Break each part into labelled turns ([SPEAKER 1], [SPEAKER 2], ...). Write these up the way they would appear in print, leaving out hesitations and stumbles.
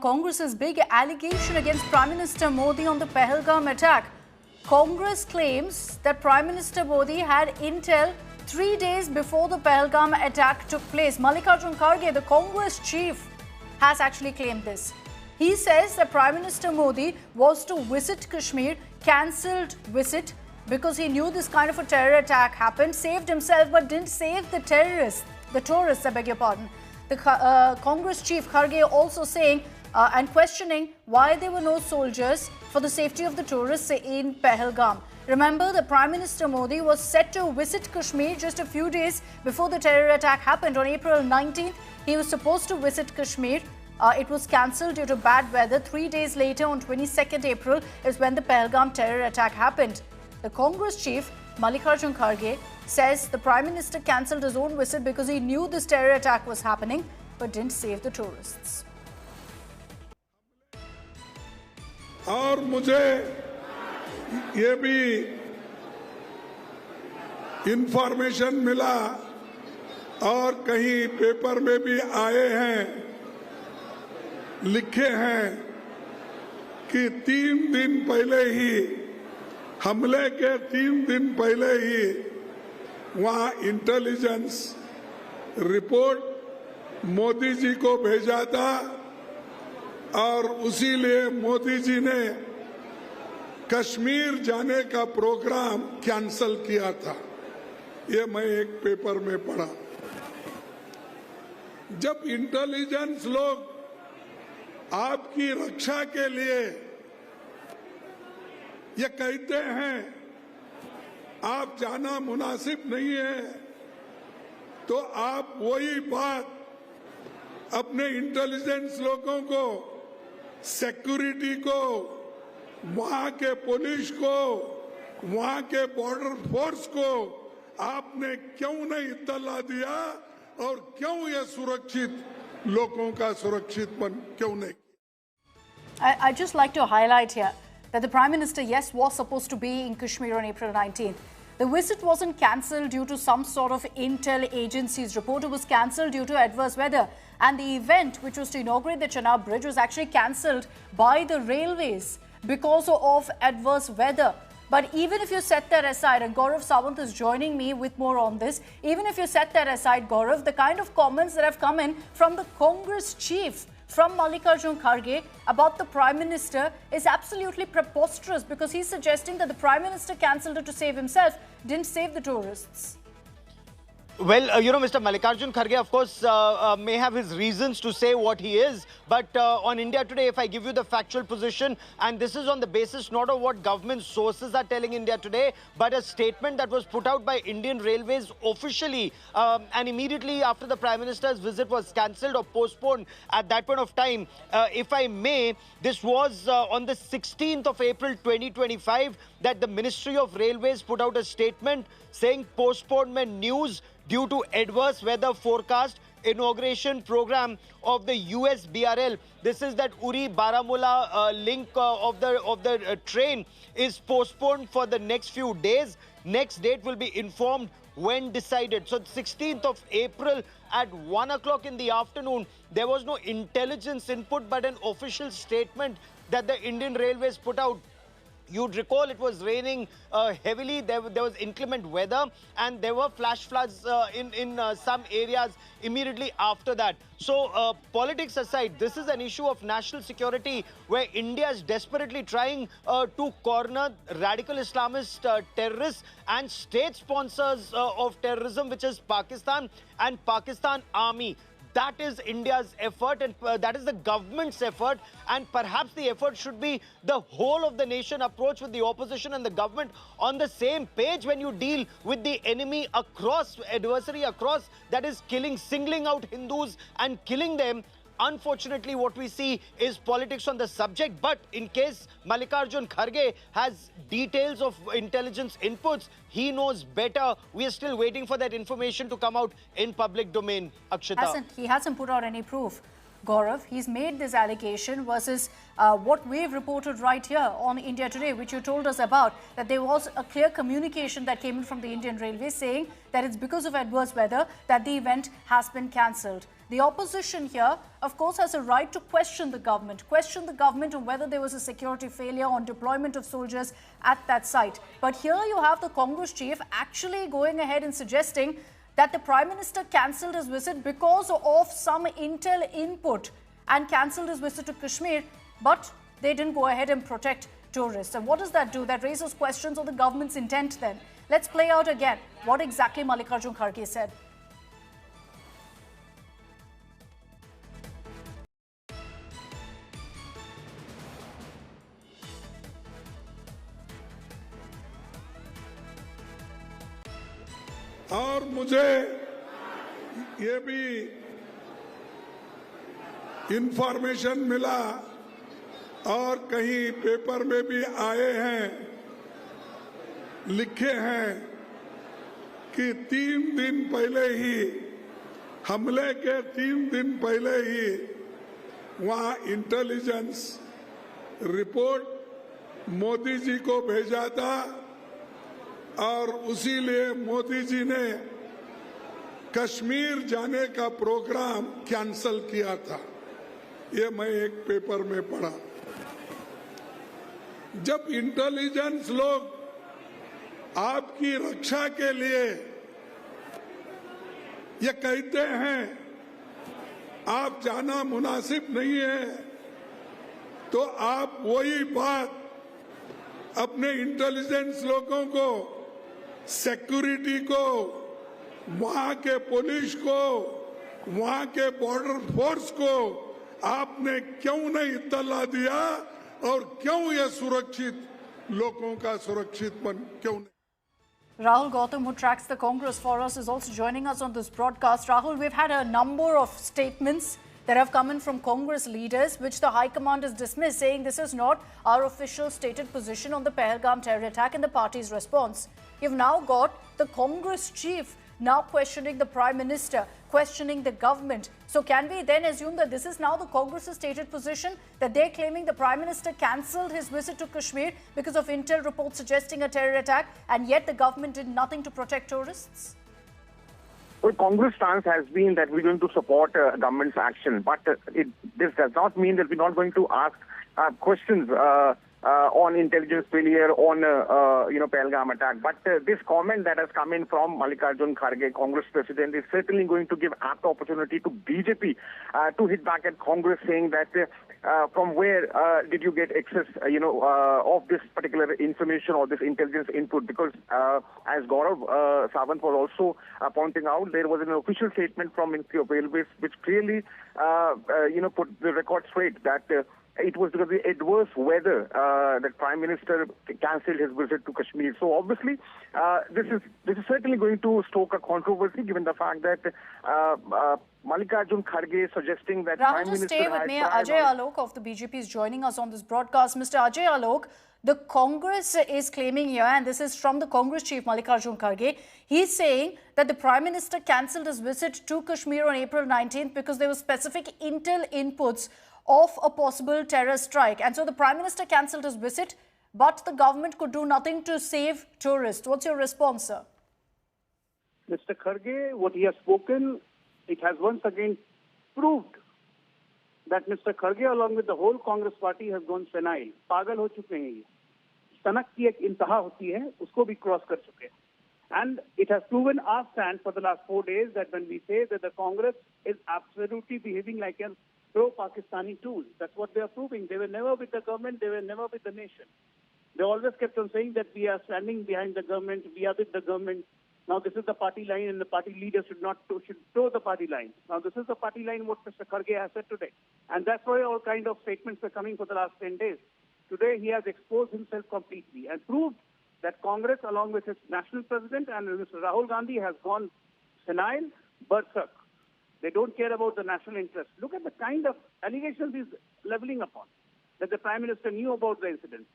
[SPEAKER 1] Congress's big allegation against Prime Minister Modi on the Pahalgam attack. Congress claims that Prime Minister Modi had intel 3 days before the Pahalgam attack took place. Mallikarjun Kharge, the Congress chief, has actually claimed this. He says that Prime Minister Modi was to visit Kashmir, cancelled visit because he knew this kind of a terror attack happened, saved himself but didn't save the tourists, I beg your pardon. The Congress chief Kharge also saying and questioning why there were no soldiers for the safety of the tourists in Pahalgam. Remember, the Prime Minister Modi was set to visit Kashmir just a few days before the terror attack happened. On April 19th, he was supposed to visit Kashmir. It was cancelled due to bad weather. 3 days later, on 22nd April, is when the Pahalgam terror attack happened. The Congress chief, Mallikarjun Kharge, says the Prime Minister cancelled his own visit because he knew this terror attack was happening but didn't save the tourists.
[SPEAKER 2] और मुझे ये भी information मिला और कहीं paper में भी आए हैं, लिखे हैं कि 3 दिन पहले ही, हमले के 3 दिन पहले ही वहां इंटेलिजेंस रिपोर्ट मोदी जी को भेजा था और उसी लिए मोदी जी ने कश्मीर जाने का प्रोग्राम कैंसल किया था। ये मैं एक पेपर में पढ़ा। जब इंटेलिजेंस लोग आपकी रक्षा के लिए ये कहते हैं आप जाना मुनासिब नहीं है, तो आप वही बात अपने इंटेलिजेंस लोगों को, सिक्योरिटी को, वहां के पुलिस को, वहां के बॉर्डर फोर्स को आपने क्यों नहीं इत्तला दिया और क्यों ये सुरक्षित लोगों का सुरक्षितपन क्यों नहीं?
[SPEAKER 1] I'd just like to highlight here that the Prime Minister, yes, was supposed to be in Kashmir on April 19th. The visit wasn't cancelled due to some sort of intel agency's report. It was cancelled due to adverse weather. And the event, which was to inaugurate the Chenab Bridge, was actually cancelled by the railways because of adverse weather. But even if you set that aside, and Gaurav Sawant is joining me with more on this, even if you set that aside, Gaurav, the kind of comments that have come in from the Congress chief, from Mallikarjun Kharge, about the Prime Minister is absolutely preposterous, because he's suggesting that the Prime Minister cancelled it to save himself, didn't save the tourists.
[SPEAKER 3] Well, Mr. Mallikarjun Kharge, of course, may have his reasons to say what he is. But on India Today, if I give you the factual position, and this is on the basis not of what government sources are telling India Today, but a statement that was put out by Indian Railways officially, and immediately after the Prime Minister's visit was cancelled or postponed at that point of time. If I may, this was on the 16th of April 2025 that the Ministry of Railways put out a statement saying postponement news due to adverse weather forecast, inauguration program of the USBRL. This is that Uri Baramulla link of the train is postponed for the next few days. Next date will be informed when decided. So 16th of April at 1 o'clock in the afternoon, there was no intelligence input but an official statement that the Indian Railways put out. You'd recall it was raining heavily, there was inclement weather, and there were flash floods in some areas immediately after that. So politics aside, this is an issue of national security where India is desperately trying to corner radical Islamist terrorists and state sponsors of terrorism, which is Pakistan and Pakistan Army. That is India's effort, and that is the government's effort, and perhaps the effort should be the whole of the nation approach, with the opposition and the government on the same page when you deal with the enemy across, adversary across, that is killing, singling out Hindus and killing them. Unfortunately, what we see is politics on the subject. But in case Mallikarjun Kharge has details of intelligence inputs, he knows better. We are still waiting for that information to come out in public domain, Akshita.
[SPEAKER 1] He hasn't put out any proof, Gaurav. He's made this allegation versus what we've reported right here on India Today, which you told us about, that there was a clear communication that came in from the Indian Railways saying that it's because of adverse weather that the event has been cancelled. The opposition here, of course, has a right to question the government on whether there was a security failure on deployment of soldiers at that site. But here you have the Congress chief actually going ahead and suggesting that the Prime Minister cancelled his visit because of some intel input and cancelled his visit to Kashmir, but they didn't go ahead and protect tourists. And what does that do? That raises questions on the government's intent then. Let's play out again what exactly Mallikarjun Kharge said.
[SPEAKER 2] और मुझे ये भी information मिला और कहीं paper में भी आए हैं, लिखे हैं कि 3 दिन पहले ही, हमले के 3 दिन पहले ही वहां इंटेलिजेंस रिपोर्ट मोदी जी को भेजा था और उसी लिए मोदी जी ने कश्मीर जाने का प्रोग्राम कैंसल किया था। ये मैं एक पेपर में पढ़ा। जब इंटेलिजेंस लोग आपकी रक्षा के लिए ये कहते हैं आप जाना मुनासिब नहीं है, तो आप वही बात अपने इंटेलिजेंस लोगों को, सिक्योरिटी को, वहां के पुलिस को, वहां के बॉर्डर फोर्स को आपने क्यों नहीं इत्तला दिया और क्यों ये सुरक्षित लोगों का सुरक्षितपन क्यों नहीं?
[SPEAKER 1] Rahul Gautam, who tracks the Congress for us, is also joining us on this broadcast. Rahul, we've had a number of statements that have come in from Congress leaders, which the High Command has dismissed, saying this is not our official stated position on the Pahalgam terror attack and the party's response. You've now got the Congress chief now questioning the Prime Minister, questioning the government. So can we then assume that this is now the Congress's stated position, that they're claiming the Prime Minister cancelled his visit to Kashmir because of intel reports suggesting a terror attack, and yet the government did nothing to protect tourists?
[SPEAKER 4] Well, Congress' stance has been that we're going to support government's action, but this does not mean that we're not going to ask questions on intelligence failure, on Pahalgam attack. But this comment that has come in from Mallikarjun Kharge, Congress president, is certainly going to give apt opportunity to BJP to hit back at Congress, saying that from where did you get access, of this particular information or this intelligence input? Because as Gaurav Sawant was also pointing out, there was an official statement from Ministry of Railways which clearly, put the record straight that it was because of the adverse weather that Prime Minister cancelled his visit to Kashmir. So obviously, this is certainly going to stoke a controversy, given the fact that Mallikarjun Kharge is suggesting that
[SPEAKER 1] Rahul, just stay with me. Ajay Alok of the BJP is joining us on this broadcast. Mr. Ajay Alok, the Congress is claiming here, and this is from the Congress chief Mallikarjun Kharge, he's saying that the Prime Minister cancelled his visit to Kashmir on April 19th because there were specific intel inputs of a possible terror strike. And so the Prime Minister cancelled his visit, but the government could do nothing to save tourists. What's your response, sir?
[SPEAKER 5] Mr. Kharge, what he has spoken, it has once again proved that Mr. Kharge, along with the whole Congress party, has gone senile. पागल हो चुके हैं ये. सनक की एक इंतहा होती है, उसको भी cross कर चुके हैं. And it has proven our stand for the last 4 days that when we say that the Congress is absolutely behaving like a pro-Pakistani tool, that's what they are proving. They were never with the government, they were never with the nation. They always kept on saying that we are standing behind the government, we are with the government. Now this is the party line, and the party leader should toe the party line. Now this is the party line what Mr. Kharge has said today. And that's why all kind of statements were coming for the last 10 days. Today he has exposed himself completely and proved that Congress, along with its national president and Mr. Rahul Gandhi, has gone senile, berserk. They don't care about the national interest. Look at the kind of allegations he's leveling upon, that the Prime Minister knew about the incident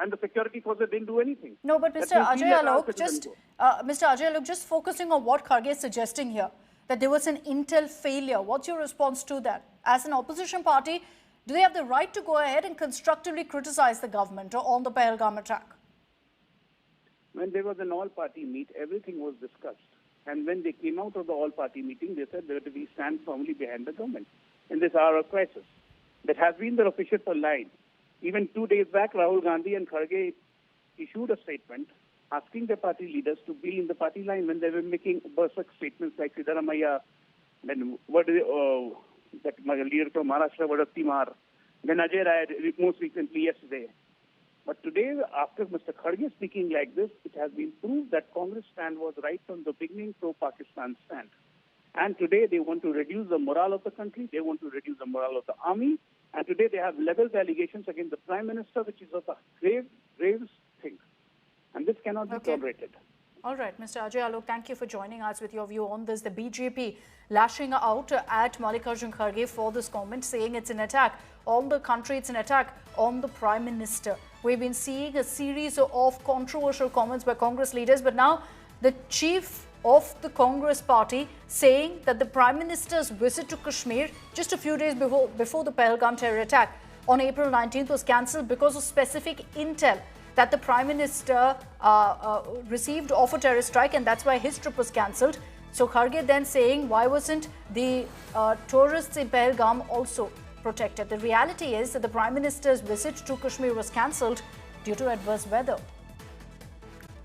[SPEAKER 5] and the security forces didn't do anything.
[SPEAKER 1] No, but Mr. Ajay Alok, just focusing on what Kharge is suggesting here, that there was an intel failure. What's your response to that? As an opposition party, do they have the right to go ahead and constructively criticize the government on the Pahalgam attack?
[SPEAKER 5] When there was an all-party meet, everything was discussed. And when they came out of the all-party meeting, they said that we stand firmly behind the government in this hour of crisis. That has been their official line. Even 2 days back, Rahul Gandhi and Kharge issued a statement asking the party leaders to be in the party line when they were making berserk statements like Siddaramaiah, then that leader from Maharashtra, Vadatti Mar, then Ajay Rai, most recently yesterday. But today, after Mr. Kharge speaking like this, it has been proved that Congress stand was right from the beginning, pro-Pakistan stand. And today they want to reduce the morale of the country, they want to reduce the morale of the army, and today they have leveled allegations against the Prime Minister, which is of a grave thing. And this cannot be tolerated.
[SPEAKER 1] All right, Mr. Ajay Alok, thank you for joining us with your view on this. The BJP lashing out at Mallikarjun Kharge for this comment, saying it's an attack on the country, it's an attack on the Prime Minister. We've been seeing a series of controversial comments by Congress leaders, but now the chief of the Congress party saying that the Prime Minister's visit to Kashmir just a few days before the Pahalgam terror attack on April 19th was cancelled because of specific intel that the Prime Minister received of a terrorist strike, and that's why his trip was cancelled. So Kharge then saying, why wasn't the tourists in Pahalgam also protected? The reality is that the Prime Minister's visit to Kashmir was cancelled due to adverse weather.